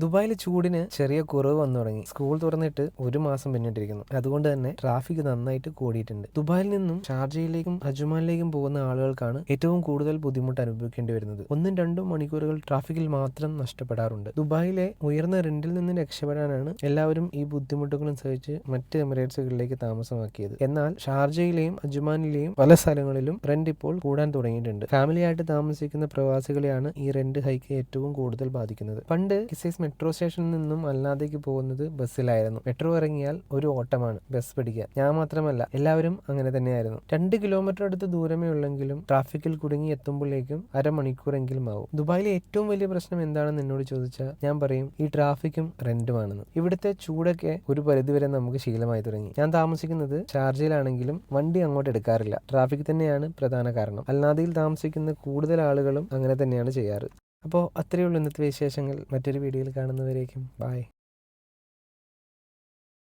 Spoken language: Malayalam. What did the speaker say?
ദുബായിൽ ചൂടിന് ചെറിയ കുറവ് വന്നു തുടങ്ങി. സ്കൂൾ തുറന്നിട്ട് ഒരു മാസം പിന്നിട്ടിരിക്കുന്നു. അതുകൊണ്ട് തന്നെ ട്രാഫിക് നന്നായിട്ട് കൂടിയിട്ടുണ്ട്. ദുബായിൽ നിന്നും ഷാർജയിലേക്കും അജ്മാനിലേക്കും പോകുന്ന ആളുകൾക്കാണ് ഏറ്റവും കൂടുതൽ ബുദ്ധിമുട്ട് അനുഭവിക്കേണ്ടി വരുന്നത്. 1-2 മണിക്കൂറുകൾ ട്രാഫിക്കിൽ മാത്രം നഷ്ടപ്പെടാറുണ്ട്. ദുബായിലെ ഉയർന്ന റെന്റിൽ നിന്ന് രക്ഷപ്പെടാനാണ് എല്ലാവരും ഈ ബുദ്ധിമുട്ടുകളും സഹിച്ച് മറ്റ് എമിറേറ്റ്സുകളിലേക്ക് താമസമാക്കിയത്. എന്നാൽ ഷാർജയിലെയും അജ്മാനിലെയും പല സ്ഥലങ്ങളിലും റെന്റ് ഇപ്പോൾ കൂടാൻ തുടങ്ങിയിട്ടുണ്ട്. ഫാമിലിയായിട്ട് താമസിക്കുന്ന പ്രവാസികളെയാണ് ഈ റെന്റ് ഹൈക്ക് ഏറ്റവും കൂടുതൽ ബാധിക്കുന്നത്. പണ്ട് കിസൈസ് മെട്രോ സ്റ്റേഷനിൽ നിന്നും അല്ലാതേക്ക് പോകുന്നത് ബസ്സിലായിരുന്നു. മെട്രോ ഇറങ്ങിയാൽ ഒരു ഓട്ടമാണ് ബസ് പിടിക്കുക. ഞാൻ മാത്രമല്ല, എല്ലാവരും അങ്ങനെ തന്നെയായിരുന്നു. 2 കിലോമീറ്റർ അടുത്ത് ദൂരമേ ഉള്ളെങ്കിലും ട്രാഫിക്കിൽ കുടുങ്ങി എത്തുമ്പോഴേക്കും അരമണിക്കൂറെങ്കിലും ആവും. ദുബായിലെ ഏറ്റവും വലിയ പ്രശ്നം എന്താണെന്ന് എന്നോട് ചോദിച്ചാൽ ഞാൻ പറയും ഈ ട്രാഫിക്കും റെന്റുമാണെന്ന്. ഇവിടുത്തെ ചൂടൊക്കെ ഒരു പരിധിവരെ നമുക്ക് ശീലമായി തുടങ്ങി. ഞാൻ താമസിക്കുന്നത് ഷാർജയിലാണെങ്കിലും വണ്ടി അങ്ങോട്ട് എടുക്കാറില്ല. ട്രാഫിക് തന്നെയാണ് പ്രധാന കാരണം. അൽനാദിയിൽ താമസിക്കുന്ന കൂടുതൽ ആളുകളും അങ്ങനെ തന്നെയാണ് ചെയ്യാറ്. അപ്പോൾ അത്രയേ ഉള്ളൂ ഇന്നത്തെ വിശേഷങ്ങൾ. മറ്റൊരു വീഡിയോയിൽ കാണുന്നവരേക്കും ബൈ.